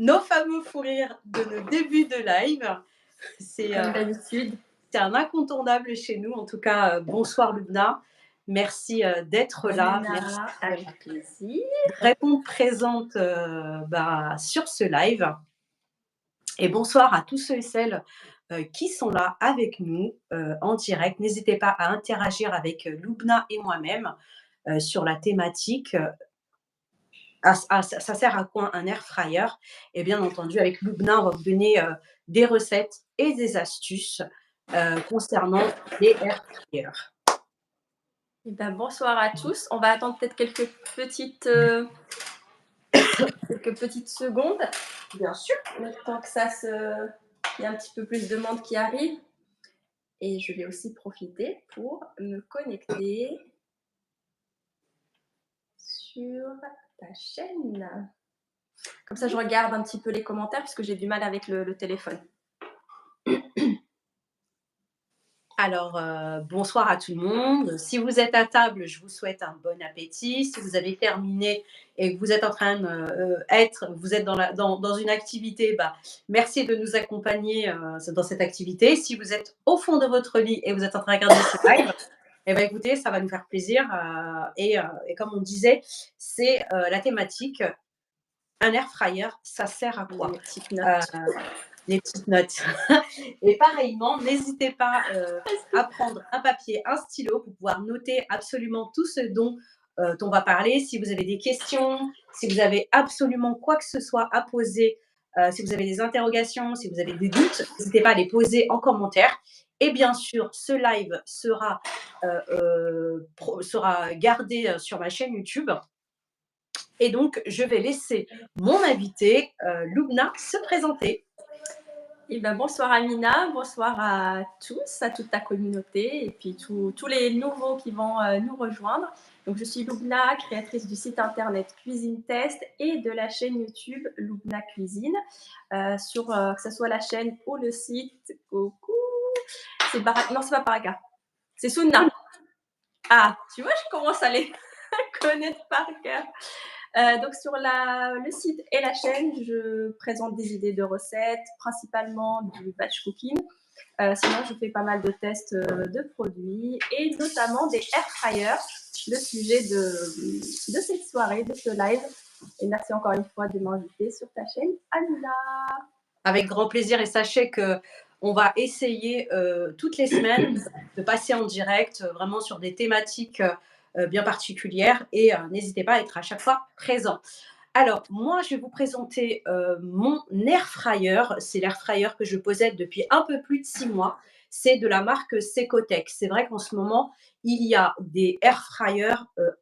nos fameux fous rires de nos débuts de live. C'est Comme d'habitude. un incontournable chez nous. En tout cas, bonsoir Lubna. Merci d'être Bonne là. Merci Anna, avec plaisir. de répondre présente sur ce live. Et bonsoir à tous ceux et celles qui sont là avec nous en direct. N'hésitez pas à interagir avec Lubna et moi-même sur la thématique. Ça sert à quoi un air fryer? Et bien entendu, avec Lubna, on va vous donner des recettes et des astuces concernant les air fryers. Eh ben, bonsoir à tous. On va attendre peut-être quelques petites secondes. Bien sûr. Le temps que il y a un petit peu plus de monde qui arrive. Et je vais aussi profiter pour me connecter sur ta chaîne. Comme ça, je regarde un petit peu les commentaires puisque j'ai du mal avec le téléphone. Alors, bonsoir à tout le monde. Si vous êtes à table, je vous souhaite un bon appétit. Si vous avez terminé et que vous êtes en train de vous êtes dans une activité, merci de nous accompagner dans cette activité. Si vous êtes au fond de votre lit et vous êtes en train de regarder ce live, écoutez, ça va nous faire plaisir. Et comme on disait, c'est la thématique. Un air fryer, ça sert à quoi? Les petites notes. Les petites notes. Et pareillement, n'hésitez pas à prendre un papier, un stylo pour pouvoir noter absolument tout ce dont on va parler. Si vous avez des questions, si vous avez absolument quoi que ce soit à poser, si vous avez des interrogations, si vous avez des doutes, n'hésitez pas à les poser en commentaire. Et bien sûr, ce live sera gardé sur ma chaîne YouTube. Et donc, je vais laisser mon invité, Lubna, se présenter. Eh ben, bonsoir Amina, bonsoir à tous, à toute ta communauté et puis tous les nouveaux qui vont nous rejoindre. Donc, je suis Lubna, créatrice du site internet Cuisine Test et de la chaîne YouTube Lubna Cuisine. Que ce soit la chaîne ou le site, coucou, non, c'est pas Baraka, c'est Sunna. Ah, tu vois, je commence à les connaître par cœur. Donc sur le site et la chaîne, je présente des idées de recettes, principalement du batch cooking. Sinon, je fais pas mal de tests de produits et notamment des air fryers, le sujet de cette soirée, de ce live. Et merci encore une fois de m'inviter sur ta chaîne, Amina. Avec grand plaisir, et sachez que on va essayer toutes les semaines de passer en direct vraiment sur des thématiques bien particulières, et n'hésitez pas à être à chaque fois présent. Alors, moi, je vais vous présenter mon air fryer. C'est l'air fryer que je possède depuis un peu plus de 6 mois. C'est de la marque Secotech. C'est vrai qu'en ce moment, il y a des air fryers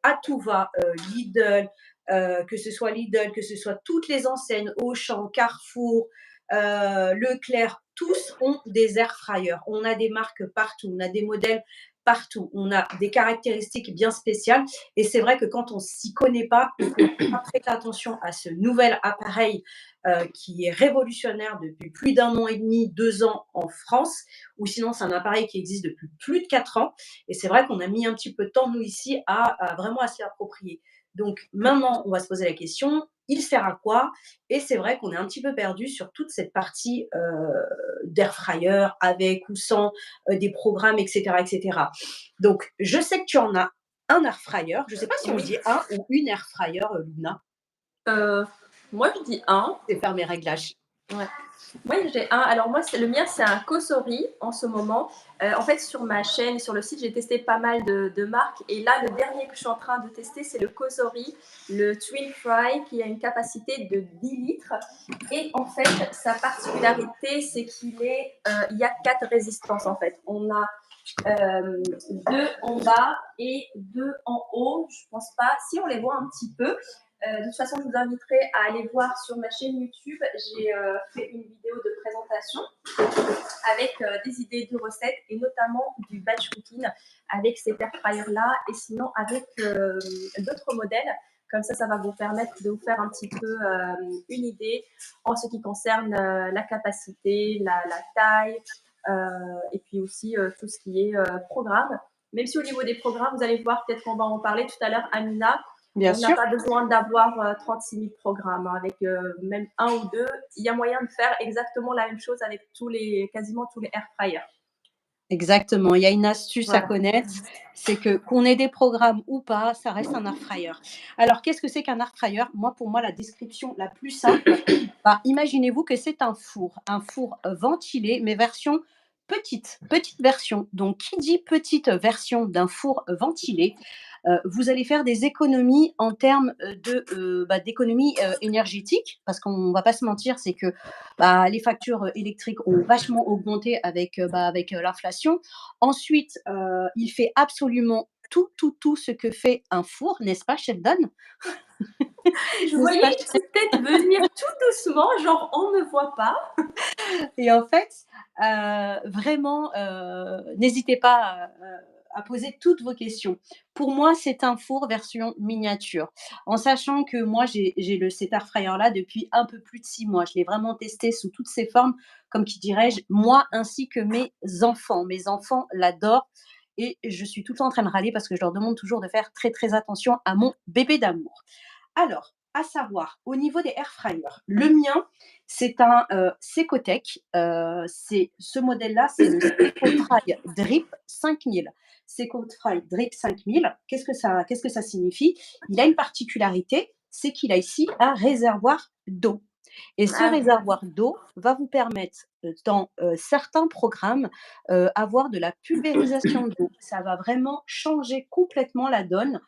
à tout va. Lidl, que ce soit Lidl, que ce soit toutes les enseignes, Auchan, Carrefour, Leclerc, tous ont des air fryers. On a des marques partout, on a des modèles partout, on a des caractéristiques bien spéciales. Et c'est vrai que quand on ne s'y connaît pas, il faut prêter attention à ce nouvel appareil qui est révolutionnaire depuis plus d'1 an et demi, 2 ans en France, ou sinon c'est un appareil qui existe depuis plus de 4 ans. Et c'est vrai qu'on a mis un petit peu de temps, nous, ici, à vraiment à s'y approprier. Donc maintenant, on va se poser la question, il sert à quoi? Et c'est vrai qu'on est un petit peu perdu sur toute cette partie d'air fryer, avec ou sans des programmes, etc., etc. Donc, je sais que tu en as un air fryer. Je ne sais pas si on dit un ou une air fryer, Luna. Moi, je dis un. Je vais faire mes réglages. Ouais. Moi, j'ai un. Alors, moi, le mien, c'est un Cosori en ce moment. En fait, sur ma chaîne et sur le site, j'ai testé pas mal de marques. Et là, le dernier que je suis en train de tester, c'est le Cosori, le Twin Fry, qui a une capacité de 10 litres. Et en fait, sa particularité, c'est il y a 4 résistances, en fait. On a 2 en bas et 2 en haut. Je pense pas. Si on les voit un petit peu. De toute façon, je vous inviterai à aller voir sur ma chaîne YouTube. J'ai fait une vidéo de présentation avec des idées de recettes et notamment du batch cooking avec ces air fryers là et sinon avec d'autres modèles. Comme ça va vous permettre de vous faire un petit peu une idée en ce qui concerne la capacité, la taille et puis aussi tout ce qui est programme. Même si au niveau des programmes, vous allez voir, peut-être qu'on va en parler tout à l'heure, Amina, Bien On n'a sûr. pas besoin d'avoir 36 000 programmes, hein, avec même un ou deux. Il y a moyen de faire exactement la même chose avec quasiment tous les air fryers. Exactement, il y a une astuce à Voilà. connaître, c'est que qu'on ait des programmes ou pas, ça reste un air fryer. Alors qu'est-ce que c'est qu'un air fryer? Moi, pour moi, la description la plus simple, bah, imaginez-vous que c'est un four ventilé, mais version petite version. Donc qui dit petite version d'un four ventilé, vous allez faire des économies en termes, bah, d'économies, énergétiques parce qu'on va pas se mentir, c'est que, bah, les factures électriques ont vachement augmenté avec, bah, avec, l'inflation. Ensuite, il fait absolument tout ce que fait un four, n'est-ce pas Sheldon? Je N'est-ce voyais pas une petite tête venir tout doucement, genre on me voit pas. Et en fait, vraiment, n'hésitez pas à poser toutes vos questions. Pour moi, c'est un four version miniature. En sachant que moi, j'ai cet air fryer là depuis un peu plus de 6 mois. Je l'ai vraiment testé sous toutes ses formes, comme qui dirais-je, moi ainsi que mes enfants. Mes enfants l'adorent et je suis tout le temps en train de râler parce que je leur demande toujours de faire très, très attention à mon bébé d'amour. Alors, à savoir, au niveau des air fryers, le mien, c'est un, Secotech, c'est ce modèle-là, c'est le Secofry Drip 5000. Secofry Drip 5000, qu'est-ce que ça signifie? Il a une particularité, c'est qu'il a ici un réservoir d'eau et ce Ah, réservoir d'eau va vous permettre, dans, certains programmes, avoir de la pulvérisation d'eau. Ça va vraiment changer complètement la donne,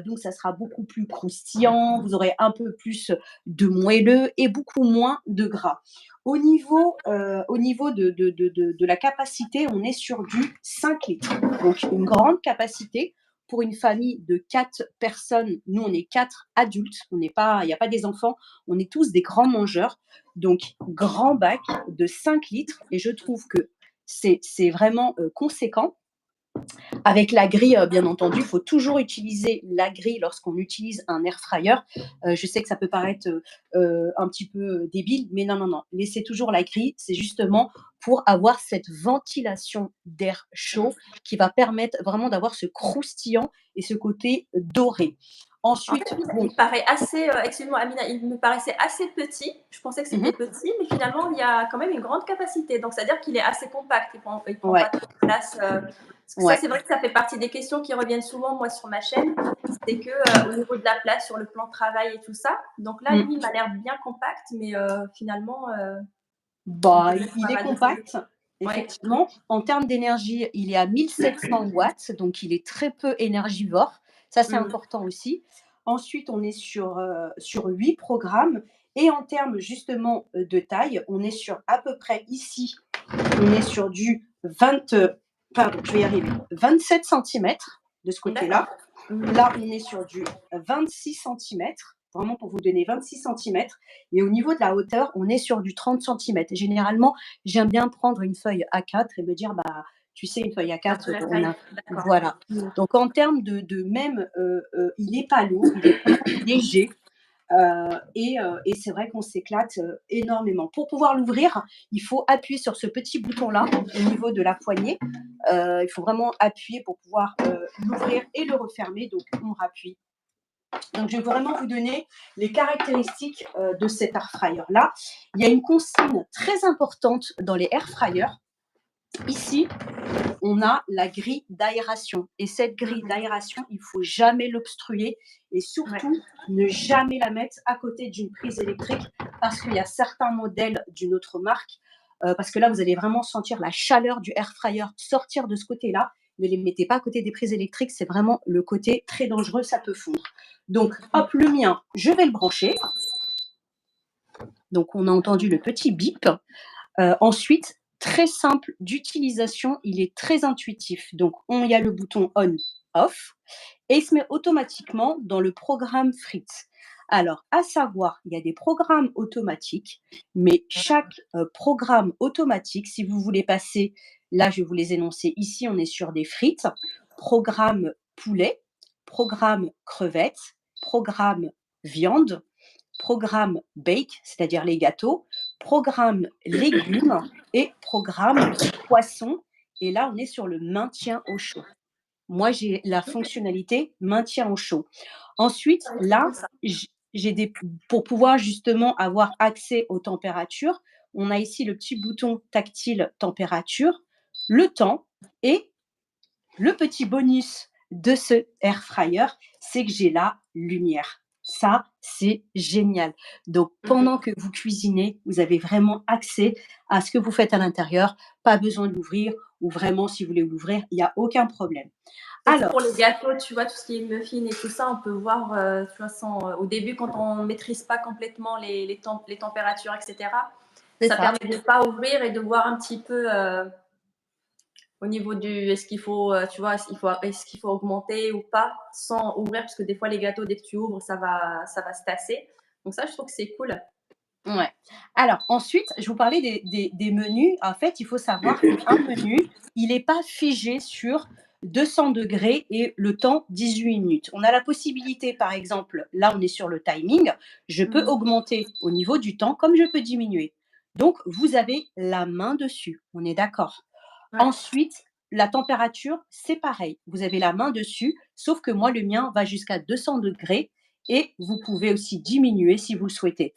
donc ça sera beaucoup plus croustillant, vous aurez un peu plus de moelleux et beaucoup moins de gras. Au niveau de la capacité, on est sur du 5 litres, donc une grande capacité pour une famille de 4 personnes. Nous, on est 4 adultes, on n'est pas il y a pas des enfants, on est tous des grands mangeurs, donc grand bac de 5 litres et je trouve que c'est vraiment, conséquent. Avec la grille, bien entendu, il faut toujours utiliser la grille lorsqu'on utilise un air fryer. Je sais que ça peut paraître un petit peu débile, mais non, non, non. Laissez toujours la grille. C'est justement pour avoir cette ventilation d'air chaud qui va permettre vraiment d'avoir ce croustillant et ce côté doré. en fait, Ensuite, bon, il paraît assez, excuse-moi Amina, il me paraissait assez petit. Je pensais que c'était mmh, petit, mais finalement, il y a quand même une grande capacité. Donc, c'est-à-dire qu'il est assez compact. Il prend pas ouais, trop de place. Parce que ça, ouais. c'est vrai que ça fait partie des questions qui reviennent souvent, moi, sur ma chaîne. C'est que au niveau de la place, sur le plan de travail et tout ça. Donc là, lui, Mmh. il m'a l'air bien compact, mais finalement, on peut Bah, mettre pas il est mal de choses. compact, Ouais. effectivement. En termes d'énergie, il est à 1 700 watts, donc il est très peu énergivore. Ça, c'est Mm. important aussi. Ensuite, on est sur 8 programmes et en termes justement, de taille, on est sur à peu près ici, on est sur du 20, pardon, je vais y arriver, 27 centimètres de ce D'accord. côté-là. Là, on est sur du 26 centimètres, vraiment pour vous donner 26 centimètres. Et au niveau de la hauteur, on est sur du 30 centimètres. Généralement, j'aime bien prendre une feuille A4 et me dire, bah, tu sais, une feuille Un A4, peu la on taille. a, D'accord. voilà. Mm. Donc en termes de même, il n'est pas lourd, il est vraiment léger. Et c'est vrai qu'on s'éclate énormément. Pour pouvoir l'ouvrir, il faut appuyer sur ce petit bouton-là au niveau de la poignée. Il faut vraiment appuyer pour pouvoir l'ouvrir et le refermer. Donc, on rappuie. Donc, je vais vraiment vous donner les caractéristiques de cet air fryer-là. Il y a une consigne très importante dans les air fryers. Ici, on a la grille d'aération. Et cette grille Mhm. d'aération, il ne faut jamais l'obstruer et Ouais. surtout ne jamais la mettre à côté d'une prise électrique parce qu'il y a certains modèles d'une autre marque, parce que là, vous allez vraiment sentir la chaleur du air fryer sortir de ce côté-là. Ne les mettez pas à côté des prises électriques, c'est vraiment le côté très dangereux, ça peut fondre. Donc, hop, le mien, je vais le brancher. Donc, on a entendu le petit bip. Ensuite, très simple d'utilisation, il est très intuitif. Donc, il y a le bouton on, off, et il se met automatiquement dans le programme Fritz. Alors, à savoir, il y a des programmes automatiques, mais chaque programme automatique, si vous voulez passer, là, je vais vous les énoncer ici, on est sur des frites, programme poulet, programme crevettes, programme viande, programme bake, c'est-à-dire les gâteaux, programme légumes et programme poisson. Et là, on est sur le maintien au chaud. Moi, j'ai la fonctionnalité maintien au chaud. Ensuite, Ouais, c'est là, cool ça. j'ai des pour pouvoir justement avoir accès aux températures, on a ici le petit bouton tactile température, le temps et le petit bonus de ce air fryer, c'est que j'ai la lumière. Ça, c'est génial. Donc, Mmh. pendant que vous cuisinez, vous avez vraiment accès à ce que vous faites à l'intérieur. Pas besoin de l'ouvrir ou vraiment, si vous voulez l'ouvrir, il y a aucun problème. Surtout Alors, pour les gâteaux, tu vois, tout ce qui est muffins et tout ça, on peut voir, tu vois, au début, quand on maîtrise pas complètement les températures, et cetera, c'est ça ça. permet de pas ouvrir et de voir un petit peu, au niveau du est-ce qu'il faut, tu vois, est-ce qu'il faut augmenter ou pas sans ouvrir? Parce que des fois, les gâteaux, dès que tu ouvres, ça va se tasser. Donc ça, je trouve que c'est cool. Ouais. Alors ensuite, je vous parlais des menus. En fait, il faut savoir qu'un menu, il n'est pas figé sur 200 degrés et le temps 18 minutes. On a la possibilité, par exemple, là on est sur le timing, je peux Mmh. augmenter au niveau du temps comme je peux diminuer. Donc vous avez la main dessus, on est d'accord. Ouais. Ensuite, la température, c'est pareil. Vous avez la main dessus, sauf que moi, le mien va jusqu'à 200 degrés et vous pouvez aussi diminuer si vous le souhaitez.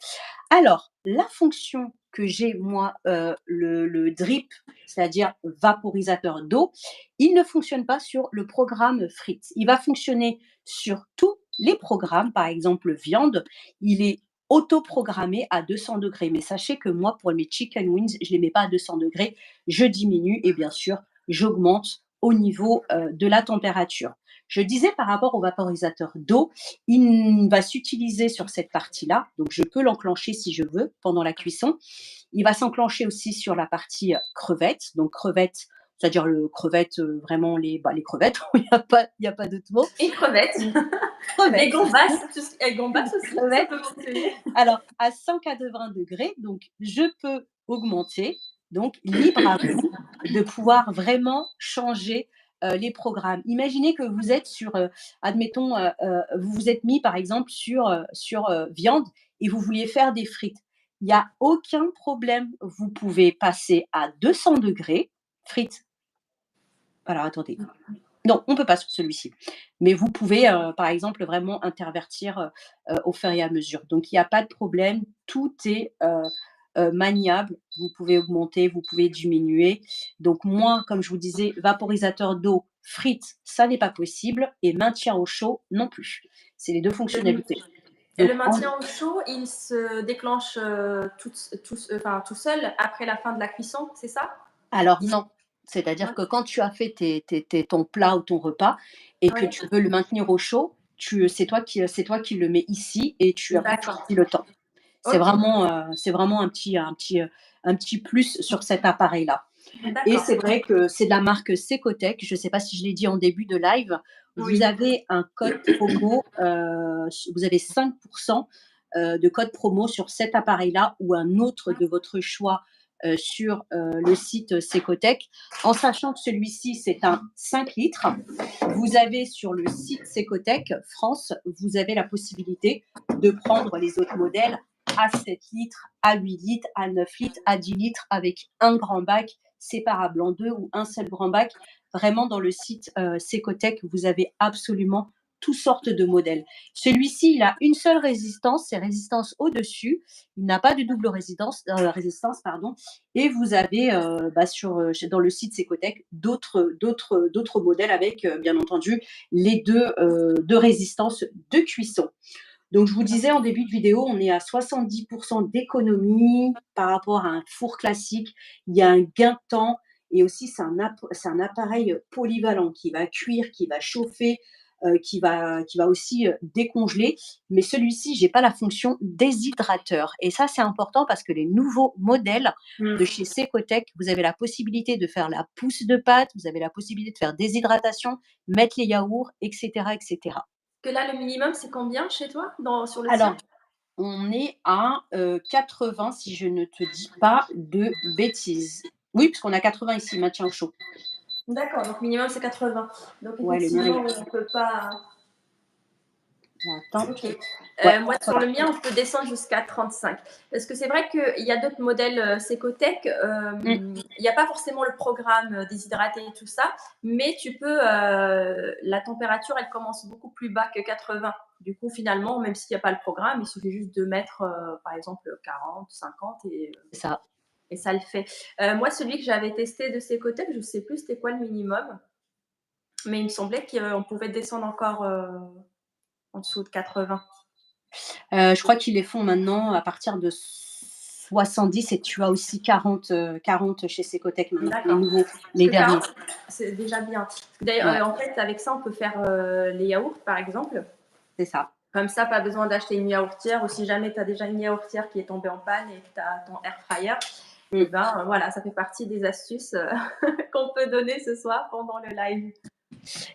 Alors, la fonction que j'ai moi, le drip, c'est-à-dire vaporisateur d'eau, il ne fonctionne pas sur le programme frites. Il va fonctionner sur tous les programmes, par exemple viande, il est autoprogrammé à 200 degrés. Mais sachez que moi, pour mes chicken wings, je ne les mets pas à 200 degrés, je diminue et bien sûr, j'augmente au niveau de la température. Je disais par rapport au vaporisateur d'eau, il va s'utiliser sur cette partie-là, donc je peux l'enclencher si je veux pendant la cuisson. Il va s'enclencher aussi sur la partie crevettes, donc crevettes, c'est-à-dire le crevette, vraiment les crevettes, il y a pas d'autre mot. Et crevettes, les Crevettes, gambas, et gambas aussi, ça crevettes. peut fonctionner. Alors à 180 degrés, donc je peux augmenter, donc libre à vous de pouvoir vraiment changer, les programmes. Imaginez que vous êtes sur, admettons, vous vous êtes mis par exemple sur viande et vous vouliez faire des frites. Il y a aucun problème, vous pouvez passer à 200 degrés frites. Alors attendez, non, on ne peut pas sur celui-ci. Mais vous pouvez, par exemple, vraiment intervertir, au fur et à mesure. Donc il y a pas de problème, tout est, maniable. Vous pouvez augmenter, vous pouvez diminuer. Donc moi, comme je vous disais, vaporisateur d'eau, frites, ça n'est pas possible et maintien au chaud non plus. C'est les 2 Le fonctionnalités. et le Donc en maintien au chaud, il se déclenche, tout seul après la fin de la cuisson, c'est ça? Alors Il non, c'est-à-dire Non? que quand tu as fait ton plat ou ton repas et que Oui, tu veux le maintenir au chaud, c'est toi qui le mets ici et après tu d'accord. dis le temps. OK, C'est vraiment un petit plus sur cet appareil-là et d'accord. c'est vrai que c'est de la marque Secotech. Je ne sais pas si je l'ai dit en début de live. Vous Oui. avez un code promo, vous avez 5 de code promo sur cet appareil-là ou un autre de votre choix, sur, le site Secotech. En sachant que celui-ci, c'est un 5 litres. Vous avez sur le site Secotech France, vous avez la possibilité de prendre les autres modèles à 7 litres, à 8 litres, à 9 litres, à 10 litres avec un grand bac séparable en 2 ou un seul grand bac. Vraiment dans le site, Secotech, vous avez absolument toutes sortes de modèles. Celui-ci, il a une seule résistance, c'est résistance au-dessus. Il n'a pas de double résistance, pardon. Et vous avez dans le site Secotech d'autres modèles avec, bien entendu, les deux résistances de cuisson. Donc, je vous disais en début de vidéo, on est à 70% d'économie par rapport à un four classique. Il y a un gain de temps et aussi c'est un appareil polyvalent qui va cuire, qui va chauffer, qui va aussi décongeler. Mais celui-ci, j'ai pas la fonction déshydrateur. Et ça, c'est important parce que les nouveaux modèles de Mmh. chez Secotech, vous avez la possibilité de faire la pousse de pâte, vous avez la possibilité de faire déshydratation, mettre les yaourts, etc., etc. Que là, le minimum, c'est combien chez toi, sur le tien? Alors, on est à, 80 si je ne te dis pas de bêtises. Oui, puisqu'on a 80 ici, maintien au chaud. D'accord, donc minimum, c'est 80. Donc Ouais, le mien, il effectivement, est oui, on peut pas Attends. Ok. Ouais, Moi, sur le mien, on peut descendre jusqu'à 35. Parce que c'est vrai qu'il y a d'autres modèles Secotec. mmh, Il n'y a pas forcément le programme déshydraté et tout ça, mais tu peux. La température, elle commence beaucoup plus bas que 80. Du coup, finalement, même s'il n'y a pas le programme, il suffit juste de mettre, par exemple, 40, 50 c'est ça. et ça le fait. Moi, celui que j'avais testé de Secotec, je ne sais plus c'était quoi le minimum, mais il me semblait qu'on pouvait descendre encore en dessous de 80. Je crois qu'ils les font maintenant à partir de 70 et tu as aussi 40, 40 chez Secotec maintenant, les D'accord. nouveaux, Parce les que derniers. 40, c'est déjà bien. D'ailleurs, Ouais, en fait, avec ça, on peut faire les yaourts, par exemple. c'est ça. Comme ça, pas besoin d'acheter une yaourtière, ou si jamais tu as déjà une yaourtière qui est tombée en panne et que tu as ton air fryer, et Mmh. ben voilà, ça fait partie des astuces qu'on peut donner ce soir pendant le live.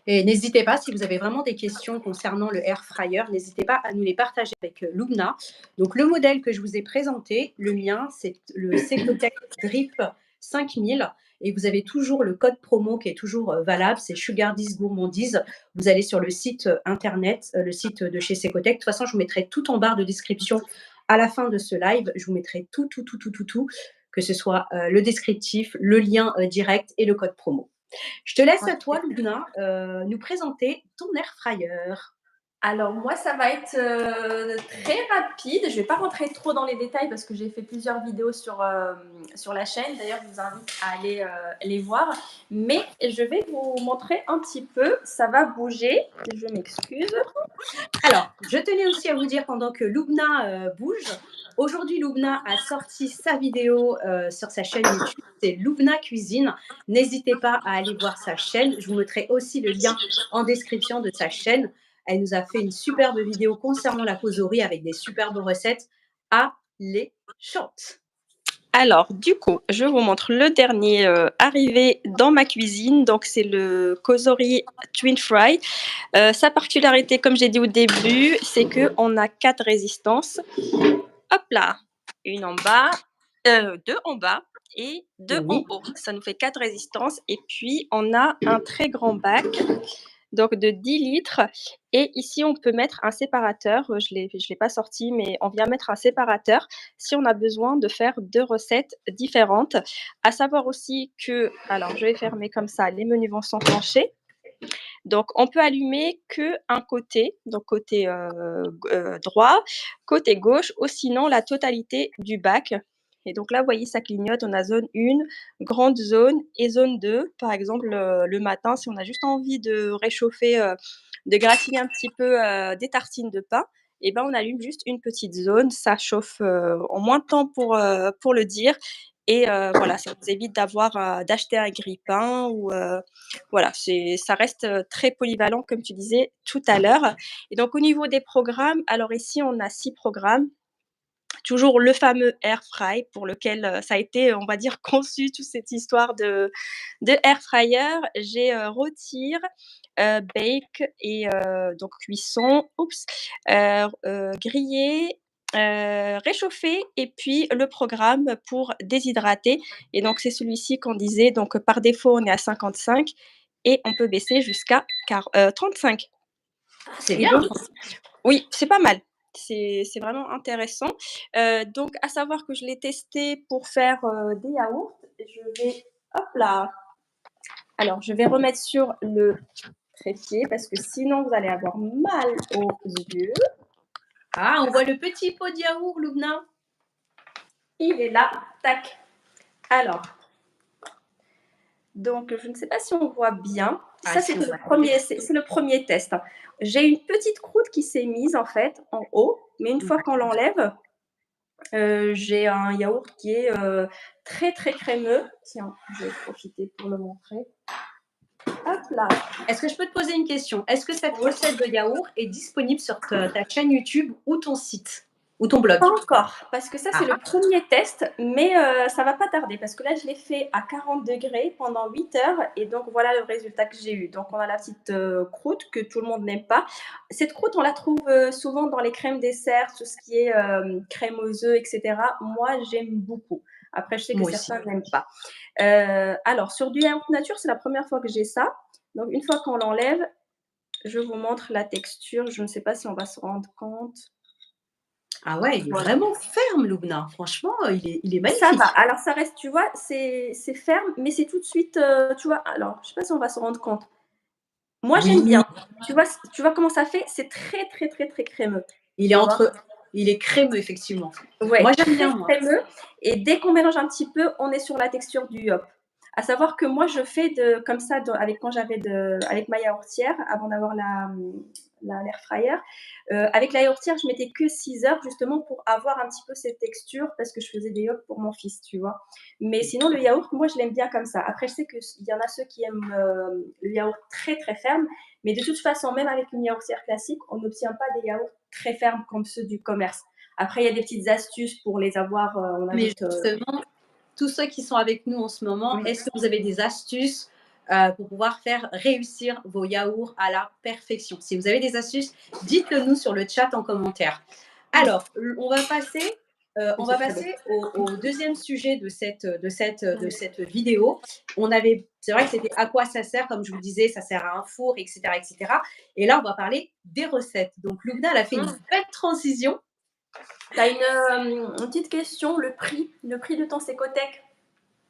Et n'hésitez pas, si vous avez vraiment des questions concernant le air fryer, n'hésitez pas à nous les partager avec Lubna. Donc, le modèle que je vous ai présenté, le mien, c'est le Secotec Drip 5000. Et vous avez toujours le code promo qui est toujours valable, c'est Sugar10 Gourmandise. Vous allez sur le site internet, le site de chez Secotec. De toute façon, je vous mettrai tout en barre de description à la fin de ce live. Je vous mettrai tout, tout, tout, tout, tout, tout, que ce soit le descriptif, le lien direct et le code promo. Je te laisse à toi, Lubna, nous présenter ton air fryer. Alors moi, ça va être très rapide. Je ne vais pas rentrer trop dans les détails parce que j'ai fait plusieurs vidéos sur la chaîne. D'ailleurs, je vous invite à aller les voir. Mais je vais vous montrer un petit peu. Ça va bouger. Je m'excuse. Alors, je tenais aussi à vous dire pendant que Lubna bouge, aujourd'hui Lubna a sorti sa vidéo sur sa chaîne YouTube, c'est Lubna Cuisine. N'hésitez pas à aller voir sa chaîne. Je vous mettrai aussi le lien en description de sa chaîne. Elle nous a fait une superbe vidéo concernant la causerie avec des superbes recettes alléchantes. Alors, du coup, je vous montre le dernier arrivé dans ma cuisine. Donc, c'est le Kozori Twin Fry. Sa particularité, comme j'ai dit au début, c'est qu'on a 4 résistances. Hop là, une en bas, 2 en bas et 2 en Oui. haut. Ça nous fait 4 résistances. Et puis, on a un très grand bac, donc de 10 litres. Et ici, on peut mettre un séparateur. Je l'ai pas sorti, mais on vient mettre un séparateur si on a besoin de faire 2 recettes différentes. À savoir aussi que, alors je vais fermer comme ça, les menus vont s'enclencher. Donc, on peut allumer qu'un côté, donc côté droit, côté gauche, ou sinon la totalité du bac. Et donc là, vous voyez, ça clignote. On a zone 1, grande zone, et zone 2. Par exemple, le matin, si on a juste envie de réchauffer, de gratiner un petit peu des tartines de pain, et ben, on allume juste une petite zone. Ça chauffe en moins de temps pour le dire. Et voilà, ça vous évite d'acheter un grille-pain ou voilà, ça reste très polyvalent, comme tu disais tout à l'heure. Et donc, au niveau des programmes, alors ici, on a 6 programmes. Toujours le fameux air fry pour lequel ça a été, on va dire, conçu, toute cette histoire de air fryer. J'ai rôtir, bake et donc cuisson, griller, réchauffer et puis le programme pour déshydrater. Et donc, c'est celui-ci qu'on disait. Donc, par défaut, on est à 55 et on peut baisser jusqu'à 35. C'est Et bien. donc, oui, c'est pas mal. C'est vraiment intéressant. Donc à savoir que je l'ai testé pour faire, des yaourts. Je vais hop là, alors je vais remettre sur le trépied parce que sinon vous allez avoir mal aux yeux. Ah, on voit le petit pot de yaourt, Lubna. Il est là, tac. Alors, donc je ne sais pas si on voit bien. Ah, Ça, si, on c'était voit. c'est le premier test. J'ai une petite croûte qui s'est mise en fait en haut, mais une fois qu'on l'enlève, j'ai un yaourt qui est très très crémeux. Tiens, je vais profiter pour le montrer. Hop là. Est-ce que je peux te poser une question? Est-ce que cette recette de yaourt est disponible sur ta chaîne YouTube ou ton site ou ton blog? Pas encore, parce que ça c'est Ah, le premier test, mais ça va pas tarder parce que là je l'ai fait à 40 degrés pendant 8 heures et donc voilà le résultat que j'ai eu. Donc on a la petite croûte que tout le monde n'aime pas. Cette croûte on la trouve souvent dans les crèmes dessert, tout ce qui est crème aux œufs, etc. Moi j'aime beaucoup. Après je sais que moi aussi. certains n'aiment pas. Alors sur du yaourt nature c'est la première fois que j'ai ça. Donc une fois qu'on l'enlève, je vous montre la texture. Je ne sais pas si on va se rendre compte. Ah ouais, il est Voilà. vraiment ferme, Loubna. Franchement, il est Ça magnifique. va. Alors ça reste, tu vois, c'est ferme, mais c'est tout de suite, tu vois? Alors, je sais pas si on va se rendre compte. Moi, j'aime Oui, bien. Tu vois comment ça fait? C'est très, très, très, très crémeux, il est tu vois? entre il est crémeux, effectivement. Ouais, Moi, j'aime très bien, moi. crémeux et dès qu'on mélange un petit peu, on est sur la texture du yop. À savoir que moi, je fais de comme ça avec quand j'avais avec ma yaourtière avant d'avoir l'air fryer. Avec la yaourtière, je mettais que 6 heures justement pour avoir un petit peu cette texture parce que je faisais des yops pour mon fils, tu vois? Mais sinon, le yaourt, moi, je l'aime bien comme ça. Après, je sais qu'il y en a ceux qui aiment, le yaourt très, très ferme, mais de toute façon, même avec une yaourtière classique, on n'obtient pas des yaourts très fermes comme ceux du commerce. Après, il y a des petites astuces pour les avoir, on Mais ajoute, justement, tous ceux qui sont avec nous en ce moment, oui. est-ce que vous avez des astuces pour pouvoir faire réussir vos yaourts à la perfection? Si vous avez des astuces, dites-le nous sur le chat en commentaire. Alors, on va J'ai très bien. passer au deuxième sujet de cette vidéo. C'est vrai que c'était à quoi ça sert, comme je vous disais, ça sert à un four, etc., etc. Et là, on va parler des recettes. Donc, Loubna, elle a fait une Mmh. belle transition. Tu as une petite question, le prix de ton Secotec?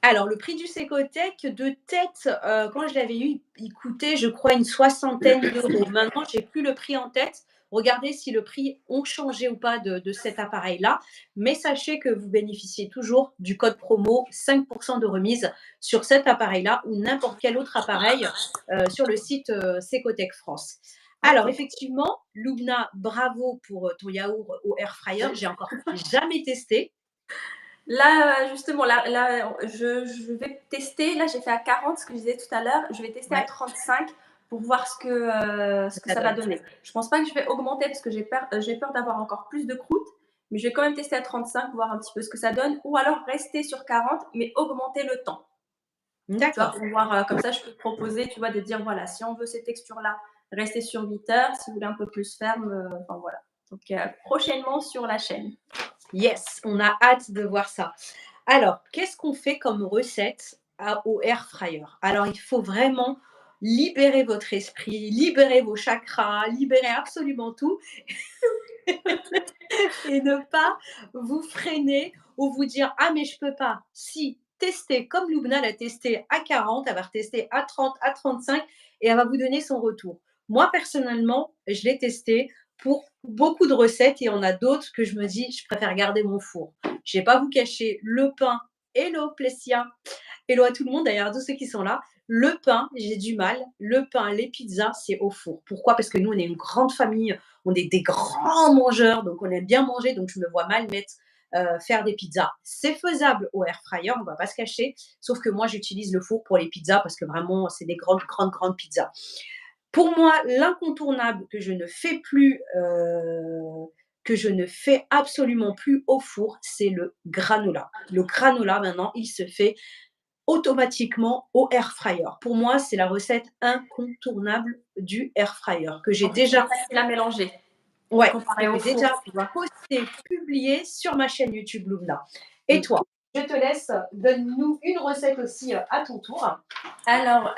Alors, le prix du Secotec, de tête, quand je l'avais eu, il coûtait, je crois, une soixantaine d'euros. Maintenant, j'ai plus le prix en tête. Regardez si le prix ont changé ou pas de cet appareil-là. Mais sachez que vous bénéficiez toujours du code promo 5 de remise sur cet appareil-là ou n'importe quel autre appareil, sur le site, Secotec France. Alors OK. effectivement, Loubna, bravo pour, ton yaourt au air fryer. J'ai encore jamais testé. Là, justement, là, je vais tester. Là, j'ai fait à 40, ce que je disais tout à l'heure. Je vais tester à Ouais, 35 pour voir ce que ça ça va donne. donner. Je pense pas que je vais augmenter parce que j'ai peur d'avoir encore plus de croûte, mais je vais quand même tester à 35, voir un petit peu ce que ça donne ou alors rester sur 40 mais augmenter le temps. Tu vois, D'accord. pour voir, comme ça, je peux te proposer, tu vois, de dire, voilà, si on veut ces textures-là, rester sur 8 heures. Si vous voulez un peu plus ferme, enfin voilà. Donc, prochainement sur la chaîne. Yes, on a hâte de voir ça. Alors, qu'est-ce qu'on fait comme recette au air fryer? Alors, il faut vraiment libérer votre esprit, libérer vos chakras, libérer absolument tout et ne pas vous freiner ou vous dire: «Ah mais je peux pas». Si, testez comme Lubna l'a testé à 40, elle va retester à 30, à 35 et elle va vous donner son retour. Moi personnellement, je l'ai testé pour beaucoup de recettes et il y en a d'autres que je me dis: «Je préfère garder mon four». Je vais pas vous cacher le pain, hello Plessia, hello à tout le monde d'ailleurs, à tous ceux qui sont là. Le pain, j'ai du mal. Le pain, les pizzas, c'est au four. Pourquoi? Parce que nous, on est une grande famille, on est des grands mangeurs, donc on aime bien manger, donc je me vois mal faire des pizzas. C'est faisable au air fryer, on va pas se cacher, sauf que moi, j'utilise le four pour les pizzas parce que vraiment, c'est des grandes, grandes, grandes pizzas. Pour moi, l'incontournable que je ne fais plus, que je ne fais absolument plus au four, c'est le granola. Le granola, maintenant, il se fait automatiquement au air fryer. Pour moi, c'est la recette incontournable du air fryer que j'ai En plus, il est déjà facile à mélanger ouais, que comparé au j'ai four, déjà tu vois. posté, publié sur ma chaîne YouTube Loubna. Et Mm. toi? Je te laisse, donne-nous une recette aussi, à ton tour. Alors,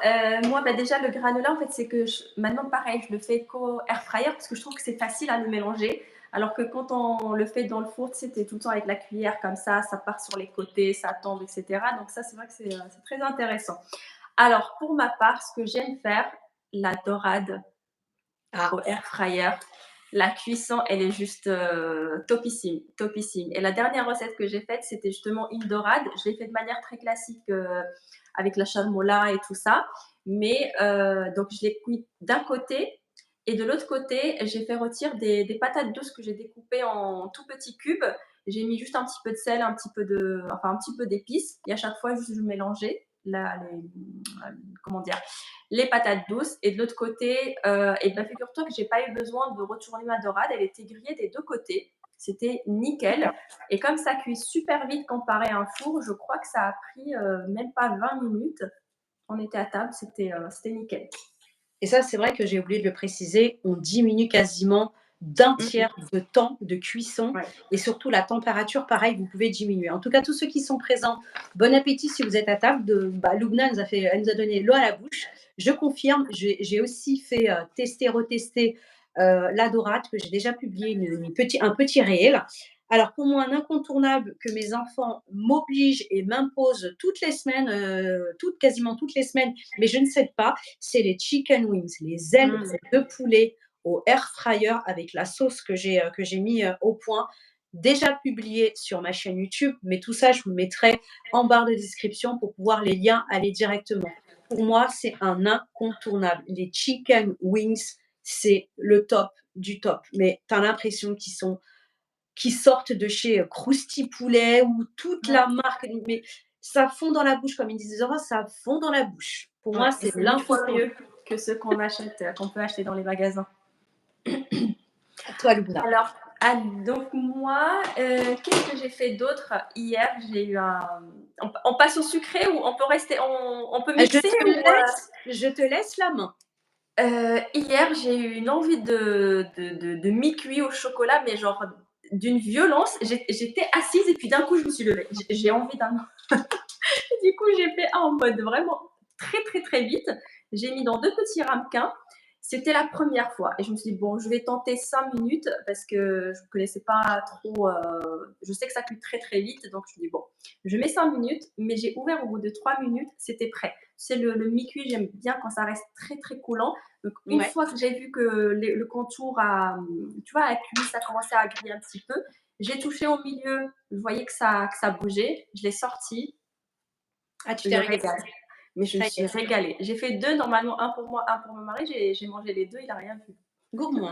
moi, bah, déjà, le granola, en fait, c'est que maintenant, pareil, je le fais qu'au air fryer parce que je trouve que c'est facile à le mélanger. Alors que quand on le fait dans le four, tu sais, t'es tout le temps avec la cuillère comme ça part sur les côtés, ça tombe, etc. Donc ça, c'est vrai que c'est très intéressant. Alors, pour ma part, ce que j'aime faire, la dorade Ah, au air fryer. La cuisson, elle est juste topissime, topissime. Et la dernière recette que j'ai faite, c'était justement une dorade. Je l'ai fait de manière très classique avec la charmola et tout ça. Mais donc, je l'ai cuit d'un côté. Et de l'autre côté, j'ai fait rôtir des patates douces que j'ai découpées en tout petits cubes. J'ai mis juste un petit peu de sel, un petit peu d'épices. Et à chaque fois, juste je mélangeais comment dire, les patates douces. Et de l'autre côté, et ben, figure-toi que j'ai pas eu besoin de retourner ma dorade. Elle était grillée des deux côtés. C'était nickel. Et comme ça cuit super vite comparé à un four, je crois que ça a pris même pas 20 minutes. On était à table, c'était nickel. et ça, c'est vrai que j'ai oublié de le préciser, on diminue quasiment d'un Mmh. tiers de temps de cuisson Ouais. et surtout la température, pareil, vous pouvez diminuer. En tout cas, tous ceux qui sont présents, bon appétit si vous êtes à table. Lubna elle nous a donné l'eau à la bouche. Je confirme, j'ai aussi fait tester, retester la dorade que j'ai déjà publié un petit réel. Alors pour moi, un incontournable que mes enfants m'obligent et m'imposent toutes les semaines, quasiment toutes les semaines, mais je ne cède pas, c'est les chicken wings, les ailes Mmh. de poulet au air fryer avec la sauce que j'ai mis au point. Déjà publié sur ma chaîne YouTube, mais tout ça, je vous le mettrai en barre de description pour pouvoir les liens aller directement. Pour moi, c'est un incontournable. Les chicken wings, c'est le top du top. Mais tu as l'impression qui sortent de chez Krusty Poulet ou toute Ouais. la marque, mais ça fond dans la bouche, comme ils disent les enfants, ça fond dans la bouche. Pour Ouais moi, et c'est c'est 1000 fois l'incontournable. mieux que ceux qu'on achète, qu'on peut acheter dans les magasins. À toi, Lubna. Alors, donc moi, qu'est-ce que j'ai fait d'autre? Hier, j'ai eu un on passe au sucré ou on peut mixer ou Je te laisse la main. hier, j'ai eu une envie de mi-cuit au chocolat, mais genre d'une violence. J'étais assise et puis d'un coup, je me suis levée. J'ai envie d'un du coup, j'ai fait un en mode vraiment très, très, très vite. J'ai mis dans 2 petits ramequins. C'était la première fois et je me suis dit: «Bon, je vais tenter 5 minutes» parce que je ne connaissais pas trop, je sais que ça cuit très, très vite donc je me dis: «Bon, je mets 5 minutes», mais j'ai ouvert au bout de 3 minutes, c'était prêt. Tu sais, le mi-cuit, j'aime bien quand ça reste très, très coulant. Donc une Ouais. fois que j'ai vu que le contour tu vois, a cuit, ça commençait à griller un petit peu, j'ai touché au milieu, je voyais que ça bougeait, je l'ai sorti, Ah, tu t'es le régalée. régal. Mais je me Ça y suis est, régalée. J'ai fait 2 normalement, un pour moi, un pour mon mari. J'ai mangé les 2, il a rien vu. gourmand.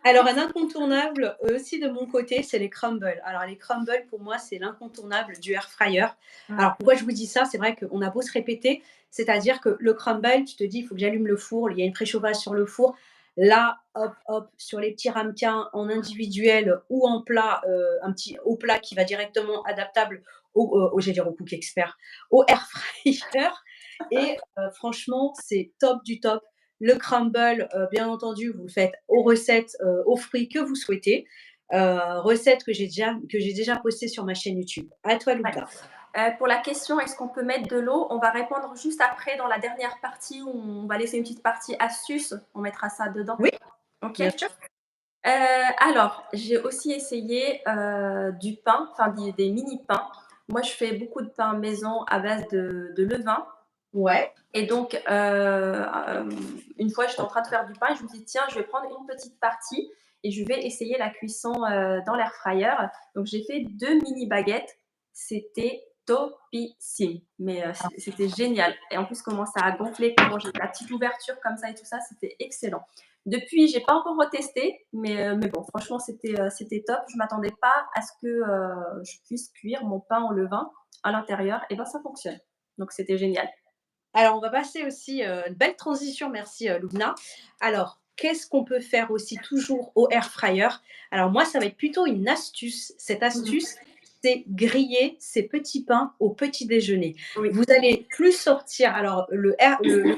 Alors un incontournable, aussi de mon côté, c'est les crumbles. Alors les crumbles, pour moi, c'est l'incontournable du air fryer. Ouais. Alors pourquoi je vous dis ça? C'est vrai qu'on a beau se répéter, c'est-à-dire que le crumble, tu te dis: «Il faut que j'allume le four», il y a une préchauffage sur le four. Là, hop, hop, sur les petits ramequins en individuel ou en plat, un petit au plat qui va directement adaptable j'allais dire au Cook Expert, au air fryer et franchement, c'est top du top. Le crumble, bien entendu, vous le faites aux recettes, aux fruits que vous souhaitez. Recette que j'ai déjà postée sur ma chaîne YouTube. À toi, Ouais. Loubna. Pour la question: «Est-ce qu'on peut mettre de l'eau?» on va répondre juste après dans la dernière partie où on va laisser une petite partie astuce. On mettra ça dedans. Oui, OK? bien sûr. Alors, j'ai aussi essayé, du pain, enfin des mini pains. Moi, je fais beaucoup de pain maison à base de levain. Ouais. Et donc, une fois, j'étais en train de faire du pain et je me dis: «Tiens, je vais prendre une petite partie et je vais essayer la cuisson, dans l'air fryer». Donc j'ai fait 2 mini baguettes, c'était topissime, mais c'était génial et en plus comment ça a gonflé, comment j'ai la petite ouverture comme ça et tout ça, c'était excellent. Depuis, j'ai pas encore retesté, mais bon, franchement, c'était top. Je m'attendais pas à ce que, je puisse cuire mon pain au levain à l'intérieur et ben, ça fonctionne. Donc c'était génial. Alors, on va passer aussi, une belle transition, merci, Lubna. Alors, qu'est-ce qu'on peut faire aussi toujours au air fryer? Alors moi, ça va être plutôt une astuce. Cette Mmh. astuce, c'est griller ses petits pains au petit déjeuner. Oui. Vous allez plus sortir alors le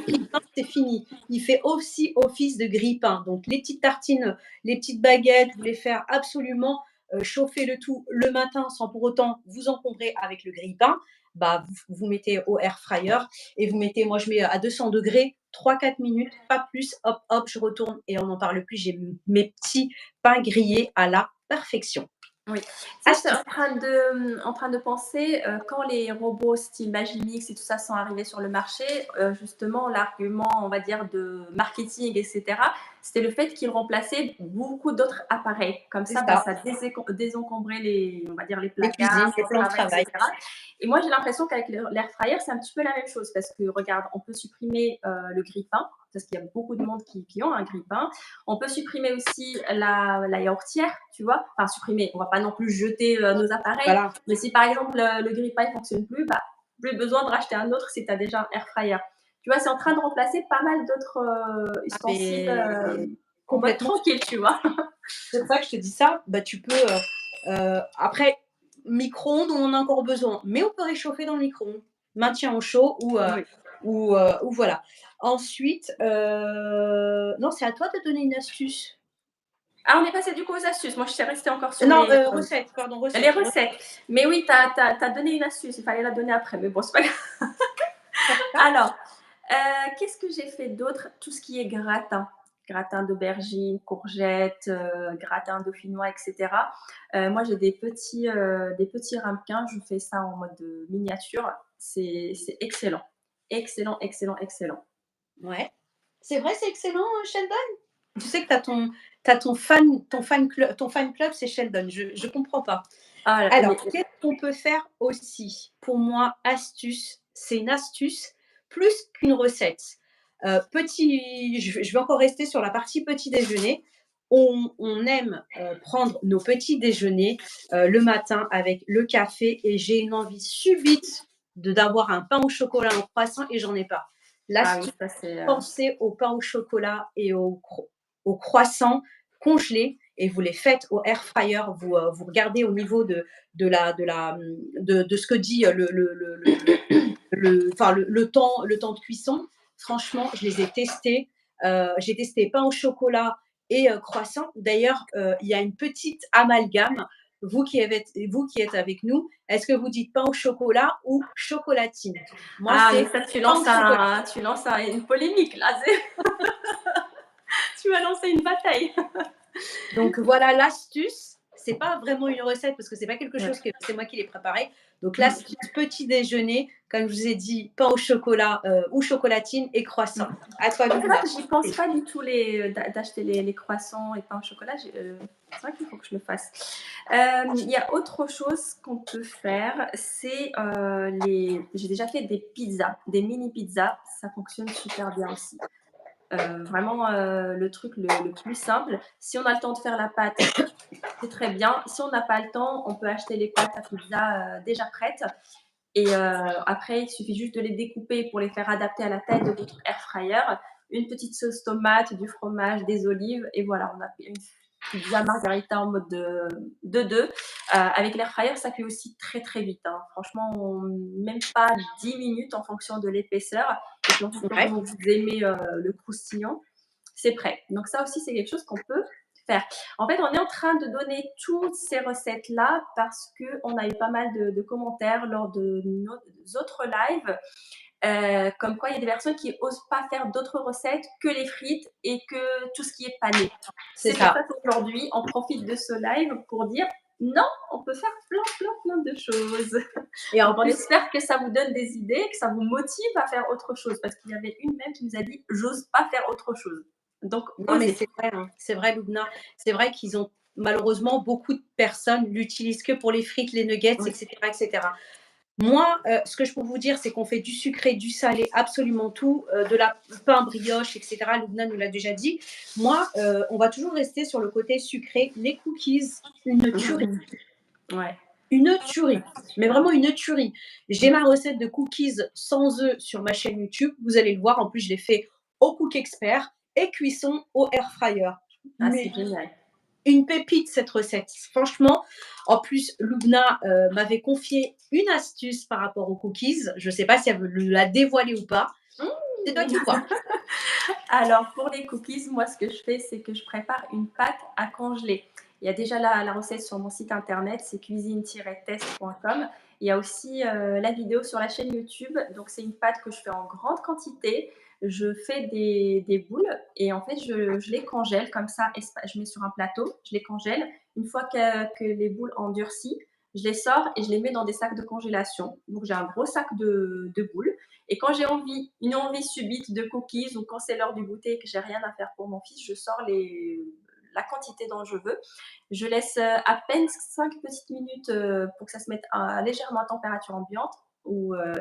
grille-pain, c'est fini. Il fait aussi office de grille-pain. Donc les petites tartines, les petites baguettes, vous voulez faire absolument, chauffer le tout le matin sans pour autant vous encombrer avec le grille-pain, bah, vous mettez au air fryer et vous mettez, moi je mets à 200 degrés, 3-4 minutes, pas plus, hop, hop, je retourne et on n'en parle plus. J'ai mes petits pains grillés à la perfection. Oui. Ça, j'étais Astuce. en train de penser, quand les robots style Magimix et tout ça sont arrivés sur le marché, justement l'argument, on va dire, de marketing et cetera, c'était le fait qu'ils remplaçaient beaucoup d'autres appareils. Comme C'est ça, bah, ça, ça désencombrait les on va dire les les placards, cuisines, les les plans de travails et travail. cetera et moi, j'ai l'impression qu'avec l'air fryer, c'est un petit peu la même chose parce que regarde, on peut supprimer, le grille-pain, parce qu'il y a beaucoup de monde qui ont un grille-pain. On peut supprimer aussi la yaourtière, tu vois? Enfin supprimer, on va pas non plus jeter, nos appareils, Voilà. mais si par exemple le grille-pain ne fonctionne plus, bah, plus besoin de racheter un autre si tu as déjà un air fryer. Tu vois? C'est en train de remplacer pas mal d'autres, Ah ustensiles, mais en mode complètement. tranquille, tu vois? C'est pour ça que je te dis ça, bah, tu peux, après micro-ondes, on en a encore besoin, mais on peut réchauffer dans le micro-ondes. Maintien au chaud ou Oui. ou voilà. Ensuite, non, c'est à toi de donner une astuce. Ah, on est passé du coup aux astuces. Moi, je suis restée encore sur Non, recettes, pardon, les recettes. recettes. Mais oui, tu as donné une astuce. Il fallait la donner après. Mais bon, c'est pas grave. Alors, qu'est-ce que j'ai fait d'autre? Tout ce qui est gratin. Gratin d'aubergines, courgettes, gratin dauphinois, et cetera. Moi, j'ai des petits ramequins. Je fais ça en mode, miniature. C'est excellent. Excellent, excellent, excellent. Ouais. C'est vrai, c'est excellent, Sheldon? Tu sais que tu as ton fan club, c'est Sheldon. Je comprends pas. Ah là, Alors, mais qu'est-ce qu'on peut faire aussi? Pour moi, astuce, c'est une astuce plus qu'une recette. Je vais encore rester sur la partie petit déjeuner. On aime, prendre nos petits déjeuners, le matin avec le café et j'ai une envie subite d'avoir un pain au chocolat, un croissant et j'en ai pas. ah oui, L'astuce, ça c'est, pensez au pain au chocolat et au croissant congelés et vous les faites au air fryer. Vous regardez au niveau de ce que dit le temps de cuisson. Franchement, je les ai testés. J'ai testé pain au chocolat et croissant. D'ailleurs, il y a une petite amalgame. Vous qui êtes avec nous, est-ce que vous dites pain au chocolat ou chocolatine? Moi, ah mais c'est ça pain au chocolat. une polémique là, tu vas lancer une bataille. Donc voilà l'astuce. C'est pas vraiment une recette parce que c'est pas quelque Ouais. chose que c'est moi qui l'ai préparé. Donc Mmh. l'astuce petit déjeuner, comme je vous ai dit, pain au chocolat ou chocolatine et croissant. À toi, C'est vrai Luna. que j'y pense pas du tout d'acheter les croissants et pain au chocolat. C'est vrai qu'il faut que je le fasse. Il y a autre chose qu'on peut faire, c'est, j'ai déjà fait des pizzas, des mini pizzas, ça fonctionne super bien aussi. Vraiment, le truc le plus simple. Si on a le temps de faire la pâte, c'est très bien. Si on n'a pas le temps, on peut acheter les pâtes à pizza, déjà prêtes et après, il suffit juste de les découper pour les faire adapter à la taille de votre air fryer. Une petite sauce tomate, du fromage, des olives et voilà, on a fait une pizza margarita en mode de 2. Avec l'air fryer, ça cuit aussi très, très vite, hein. Franchement, même pas 10 minutes en fonction de l'épaisseur et puis en fonction Ouais. comment vous aimez, le croustillant, c'est prêt. Donc ça aussi, c'est quelque chose qu'on peut faire. En fait, on est en train de donner toutes ces recettes-là parce qu'on a eu pas mal de commentaires lors de nos autres lives, comme quoi il y a des personnes qui osent pas faire d'autres recettes que les frites et que tout ce qui est pané. C'est C'est pour ça. ça qu'aujourd'hui, on profite de ce live pour dire non, on peut faire plein, plein, plein de choses. Et en Donc, on plus, espère que ça vous donne des idées, que ça vous motive à faire autre chose. Parce qu'il y avait une même qui nous a dit j'ose pas faire autre chose. Donc, non mais osez. c'est vrai, hein. C'est vrai, Luna. C'est vrai qu'ils ont malheureusement beaucoup de personnes l'utilisent que pour les frites, les nuggets, Oui. etc., etc. Moi, ce que je peux vous dire, c'est qu'on fait du sucré, du salé, absolument tout, de la pain brioche, et cetera. Lubna nous l'a déjà dit. Moi, on va toujours rester sur le côté sucré. Les cookies, une tuerie, Ouais. une tuerie, mais vraiment une tuerie. J'ai ma recette de cookies sans œufs sur ma chaîne YouTube. Vous allez le voir. En plus, je l'ai fait au Cook Expert et cuisson au air fryer. Ah, c'est Mais génial. une pépite cette recette. Franchement, en plus, Lubna m'avait confié une astuce par rapport aux cookies. Je ne sais pas si elle veut la dévoiler ou pas. C'est toi qui vois. Alors, pour les cookies, moi, ce que je fais, c'est que je prépare une pâte à congeler. Il y a déjà la recette sur mon site internet, c'est cuisine-test.com. Il y a aussi la vidéo sur la chaîne YouTube. Donc, c'est une pâte que je fais en grande quantité. Je fais des boules et en fait, je les congèle comme ça. Je mets sur un plateau, je les congèle. Une fois que les boules endurcissent, je les sors et je les mets dans des sacs de congélation. Donc, j'ai un gros sac de boules. Et quand j'ai une envie subite de cookies ou quand c'est l'heure du goûter et que j'ai rien à faire pour mon fils, je sors la quantité dont je veux. Je laisse à peine 5 petites minutes pour que ça se mette légèrement à température ambiante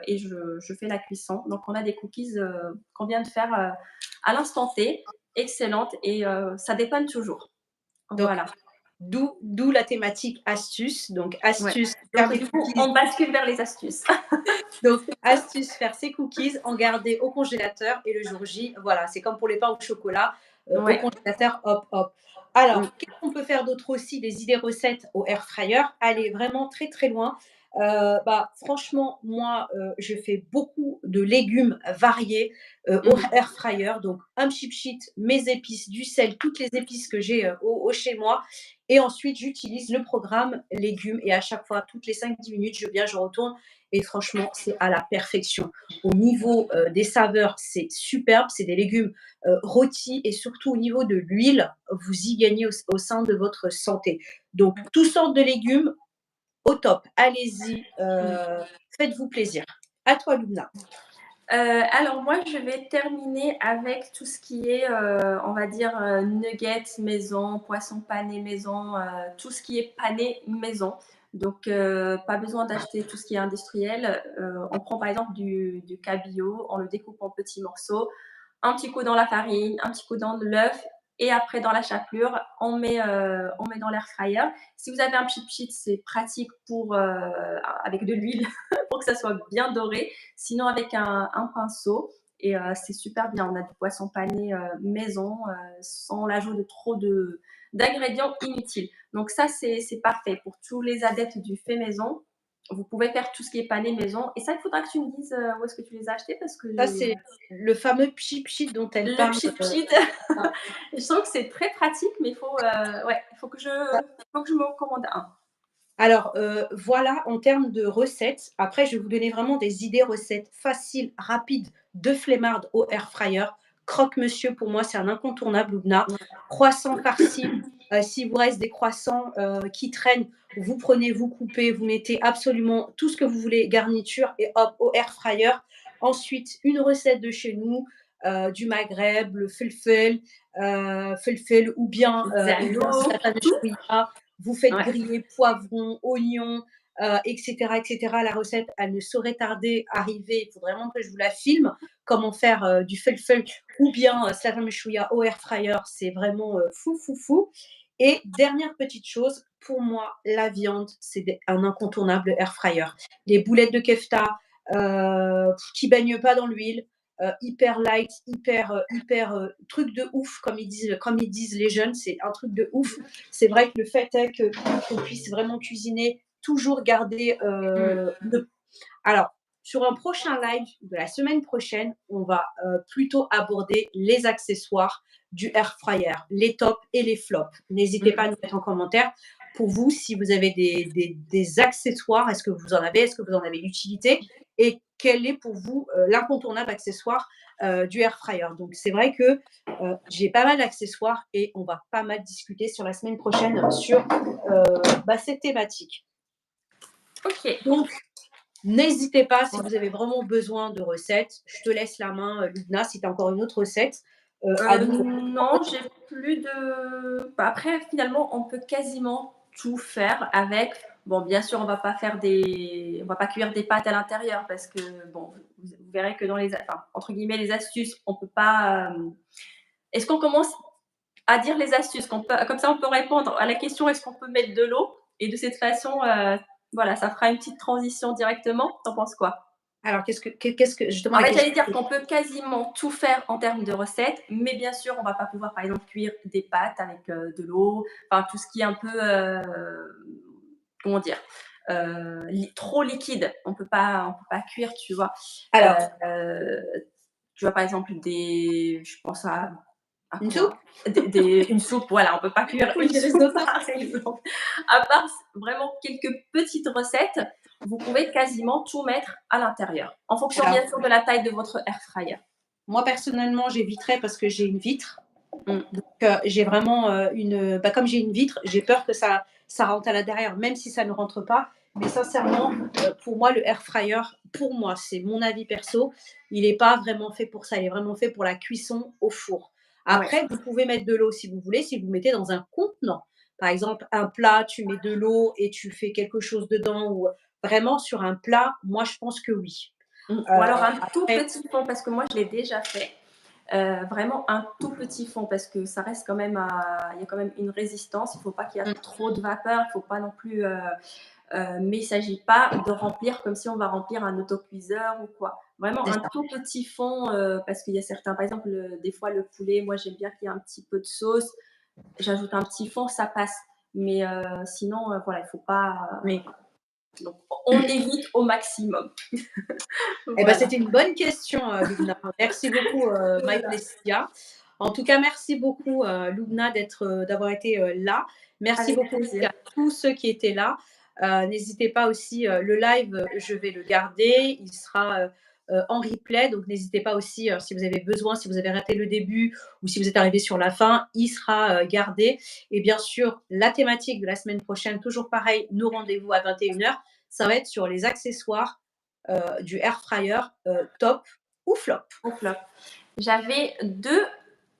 et je fais la cuisson. Donc on a des cookies qu'on vient de faire à l'instant T, excellentes et ça dépanne toujours. Donc, Voilà. d'où la thématique astuce. Donc, Ouais. astuce, faire Donc des du coup, cookies. on bascule vers les astuces. Donc, astuce, faire ses cookies, en garder au congélateur et le jour J, voilà, c'est comme pour les pains au chocolat, au Ouais. congélateur, hop, hop. Mm. Alors, qu'est-ce qu'on peut faire d'autre aussi? Des idées recettes au air fryer. Aller vraiment très, très loin. Bah, franchement, moi, je fais beaucoup de légumes variés, au Mmh. air fryer, donc un cheap sheet, mes épices, du sel, toutes les épices que j'ai, au chez moi et ensuite j'utilise le programme légumes et à chaque fois, toutes les 5-10 minutes, je retourne et franchement, c'est à la perfection. Au niveau, des saveurs, c'est superbe, c'est des légumes, rôtis et surtout au niveau de l'huile, vous y gagnez au sein de votre santé. Donc toutes sortes de légumes, au top. Allez-y, faites-vous plaisir. À toi, Luna. Alors moi, je vais terminer avec tout ce qui est, on va dire, nuggets maison, poisson pané maison, tout ce qui est pané maison. Donc pas besoin d'acheter tout ce qui est industriel. On prend par exemple du cabillaud, on le découpe en petits morceaux, un petit coup dans la farine, un petit coup dans l'œuf et après dans la chapelure, on met dans l'air fryer. Si vous avez un cheat sheet, c'est pratique pour, avec de l'huile pour que ça soit bien doré. Sinon, avec un pinceau, et c'est super bien. On a du poisson pané maison sans l'ajout de trop d'ingrédients inutiles. Donc ça, c'est parfait pour tous les adeptes du fait maison. Vous pouvez faire tout ce qui est pané maison. Et ça, il faudra que tu me dises où est-ce que tu les as achetés parce que Ça, c'est le fameux cheap sheet dont elle le parle, cheat sheet, ah, je sens que c'est très pratique, mais il faut, ouais, ah, faut que je me commande un. alors, voilà en termes de recettes. Après, je vais vous donner vraiment des idées recettes faciles, rapides, de flemmarde au air fryer. Croque-monsieur, pour moi, c'est un incontournable, Lubna. Croissant farci, s'il vous reste des croissants, qui traînent, vous prenez, vous coupez, vous mettez absolument tout ce que vous voulez, garniture et hop, au air fryer. Ensuite, une recette de chez nous, du Maghreb, le felfel ou bien Zerno, salade tout. chouïa. Vous faites Ouais. griller poivrons, oignons, et cetera, et cetera. La recette, elle ne saurait tarder à arriver. Il faut vraiment que je vous la filme. Comment faire du felfel ou bien salade chouïa au air fryer. C'est vraiment fou, fou, fou. Et dernière petite chose, pour moi, la viande, c'est un incontournable air fryer. Les boulettes de kefta qui baignent pas dans l'huile, hyper light, hyper truc de ouf, comme ils disent les jeunes, c'est un truc de ouf. C'est vrai que le fait est que qu'on puisse vraiment cuisiner, toujours garder Mm. le. Alors, sur un prochain live de la semaine prochaine, on va plutôt aborder les accessoires du air fryer, les tops et les flops. N'hésitez pas à Mm. nous mettre en commentaire pour vous si vous avez des accessoires. Est-ce que vous en avez? Est-ce que vous en avez l'utilité? Et quel est pour vous l'incontournable accessoire du air fryer? Donc, c'est vrai que j'ai pas mal d'accessoires et on va pas mal discuter sur la semaine prochaine sur cette thématique. Ok. Donc, n'hésitez pas si vous avez vraiment besoin de recettes. Je te laisse la main, Lubna, si tu as encore une autre recette à nous. Non, j'ai plus de. Bah, après, finalement, on peut quasiment tout faire avec. Bon, bien sûr, on va pas cuire des pâtes à l'intérieur parce que bon, vous verrez que dans les, enfin, entre guillemets, les astuces, on peut pas. Est-ce qu'on commence à dire les astuces comme ça, on peut répondre à la question est-ce qu'on peut mettre de l'eau? Et de cette façon, voilà, ça fera une petite transition directement. T'en penses quoi? Alors, qu'est-ce que justement En la fait, question? j'allais dire qu'on peut quasiment tout faire en termes de recettes, mais bien sûr, on va pas pouvoir, par exemple, cuire des pâtes avec de l'eau, enfin tout ce qui est un peu, comment dire, trop liquide. On peut pas cuire, tu vois. Alors, Euh, Tu vois, par exemple, je pense à une soupe? quoi? Une soupe, voilà, on peut pas cuire Oui, une je les soupe, note. par exemple. À part vraiment quelques petites recettes, vous pouvez quasiment tout mettre à l'intérieur, en fonction Alors, bien sûr de la taille de votre air fryer. moi, personnellement, j'éviterais parce que j'ai une vitre. Mmh. Donc, j'ai vraiment comme j'ai une vitre, j'ai peur que ça rentre à l'intérieur, même si ça ne rentre pas. Mais sincèrement, pour moi, le air fryer, pour moi, c'est mon avis perso, il n'est pas vraiment fait pour ça. Il est vraiment fait pour la cuisson au four. Ouais. Après, vous pouvez mettre de l'eau si vous voulez, si vous mettez dans un contenant. Par exemple, un plat, tu mets de l'eau et tu fais quelque chose dedans ou vraiment sur un plat, moi, je pense que oui. Ou alors un tout Après, petit fond, parce que moi je l'ai déjà fait. Vraiment un tout petit fond, parce que ça reste quand même il y a quand même une résistance. Il ne faut pas qu'il y ait mmh, trop de vapeur. Il ne faut pas non plus. Mais il ne s'agit pas de remplir comme si on va remplir un autocuiseur ou quoi. Vraiment c'est un ça. tout petit fond, parce qu'il y a certains, par exemple, des fois le poulet, moi j'aime bien qu'il y ait un petit peu de sauce. J'ajoute un petit fond, ça passe. Mais sinon, voilà, il ne faut pas. Oui. Donc, on évite au maximum. Eh ben, Voilà. c'était une bonne question, Lubna. Merci beaucoup, My Voilà. Plessia. En tout cas, merci beaucoup, Lubna, d'avoir été là. Merci Avec beaucoup aussi plaisir. à tous ceux qui étaient là. N'hésitez pas aussi, le live, je vais le garder. Il sera en replay. Donc, n'hésitez pas aussi, si vous avez besoin, si vous avez raté le début ou si vous êtes arrivé sur la fin, il sera gardé. Et bien sûr, la thématique de la semaine prochaine, toujours pareil, nos rendez-vous à 21h, ça va être sur les accessoires du air fryer, top ou flop. Au flop. J'avais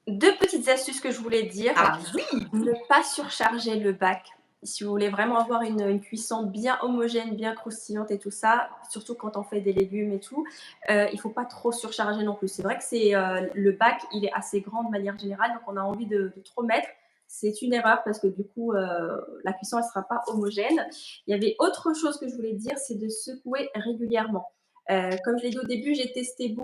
deux petites astuces que je voulais dire. Ah oui! Ne pas surcharger le bac. Si vous voulez vraiment avoir une cuisson bien homogène, bien croustillante et tout ça, surtout quand on fait des légumes et tout, il ne faut pas trop surcharger non plus. C'est vrai que le bac, il est assez grand de manière générale, donc on a envie de trop mettre. C'est une erreur parce que du coup, la cuisson ne sera pas homogène. Il y avait autre chose que je voulais dire, c'est de secouer régulièrement. Comme je l'ai dit au début, j'ai testé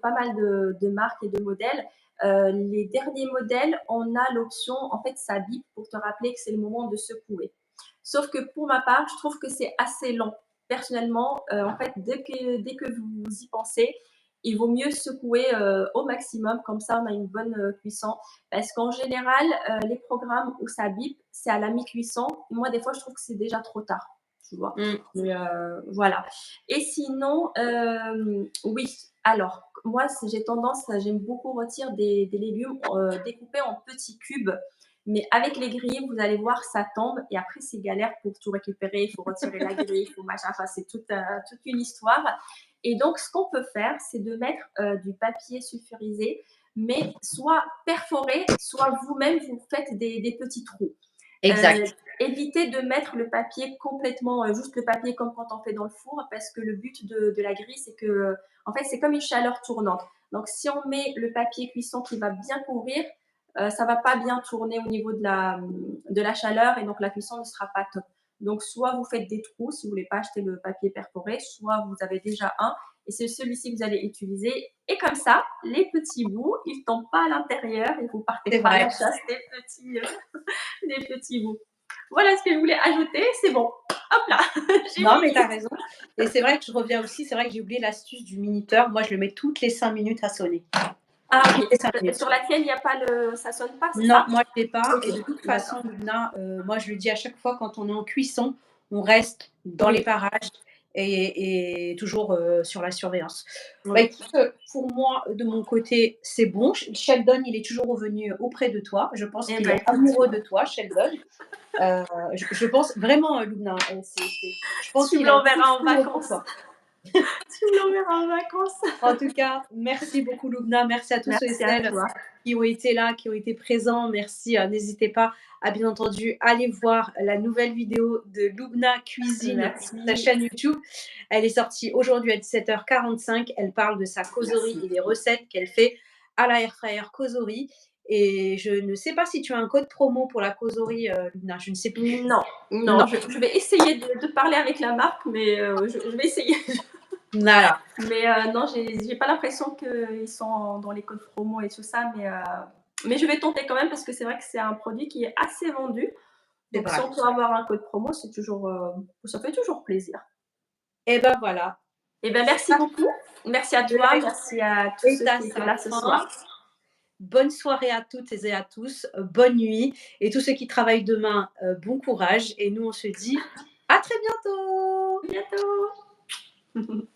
pas mal de marques et de modèles. Les derniers modèles, on a l'option, en fait, ça bip pour te rappeler que c'est le moment de secouer. Sauf que pour ma part, je trouve que c'est assez lent. Personnellement, en fait, dès que vous y pensez, il vaut mieux secouer au maximum, comme ça on a une bonne cuisson. Parce qu'en général, les programmes où ça bip, c'est à la mi-cuisson. Et moi, des fois, je trouve que c'est déjà trop tard. Tu vois. Mmh. Mais, voilà. Et sinon, oui, alors, moi, j'ai tendance, j'aime beaucoup retirer des légumes découpés en petits cubes. Mais avec les grilles, vous allez voir, ça tombe. Et après, c'est galère pour tout récupérer. Il faut retirer la grille, il faut machin. Enfin, c'est toute une histoire. Et donc, ce qu'on peut faire, c'est de mettre du papier sulfurisé, mais soit perforé, soit vous-même, vous faites des petits trous. Euh, Exact. Évitez de mettre le papier complètement, juste le papier comme quand on fait dans le four, parce que le but de la grille, c'est que, en fait, c'est comme une chaleur tournante. Donc, si on met le papier cuisson qui va bien couvrir, ça va pas bien tourner au niveau de la chaleur et donc la cuisson ne sera pas top. Donc, soit vous faites des trous si vous voulez pas acheter le papier perforé, soit vous avez déjà un et c'est celui-ci que vous allez utiliser. Et comme ça, les petits bouts, ils tombent pas à l'intérieur et vous partez C'est pas à la vrai. chasse des petits bouts. Voilà ce que je voulais ajouter, c'est bon. Hop là, j'ai Non, mais tu fini. as raison. Et c'est vrai que je reviens aussi, c'est vrai que j'ai oublié l'astuce du minuteur. Moi, je le mets toutes les 5 minutes à sonner. Ah Toutes ok. les 5 minutes. Sur la tienne, il n'y a pas ça sonne pas, c'est Non, ça? moi, je l'ai pas. Ok, Et de toute d'accord. façon, Luna, moi, je le dis à chaque fois, quand on est en cuisson, on reste dans les Oui, parages et toujours sur la surveillance. Bah, oui. écoute, pour moi, de mon côté, c'est bon. Sheldon, il est toujours revenu auprès de toi. Je pense Eh qu'il ben est écoute, amoureux de toi, Sheldon. Je pense vraiment, Luna, je pense tu me qu'il a un coup de l'enverras en foudre pour vacances. toi. Tu me l'enverras en vacances. En tout cas, merci beaucoup, Lubna. Merci à tous ceux et Merci à celles toi. qui ont été là, qui ont été présents. Merci. N'hésitez pas à, bien entendu, aller voir la nouvelle vidéo de Lubna Cuisine sur sa Merci. chaîne YouTube. Elle est sortie aujourd'hui à 17h45. Elle parle de sa causerie Merci. et des recettes qu'elle fait à la air fryer causerie. Et je ne sais pas si tu as un code promo pour la causerie, Lubna. Je ne sais plus. Non, non, Non. je vais essayer de parler avec la marque, mais je vais essayer. Voilà. Mais non, j'ai pas l'impression qu'ils sont dans les codes promo et tout ça, mais je vais tenter quand même parce que c'est vrai que c'est un produit qui est assez vendu. C'est Donc si vrai. on peut avoir un code promo, c'est toujours, ça fait toujours plaisir. Et ben voilà. Et ben merci beaucoup. Merci à Le toi, live merci à tous est ceux à qui étaient sa là ce fin. soir. Bonne soirée à toutes et à tous, bonne nuit et tous ceux qui travaillent demain, bon courage et nous on se dit à très bientôt! À bientôt.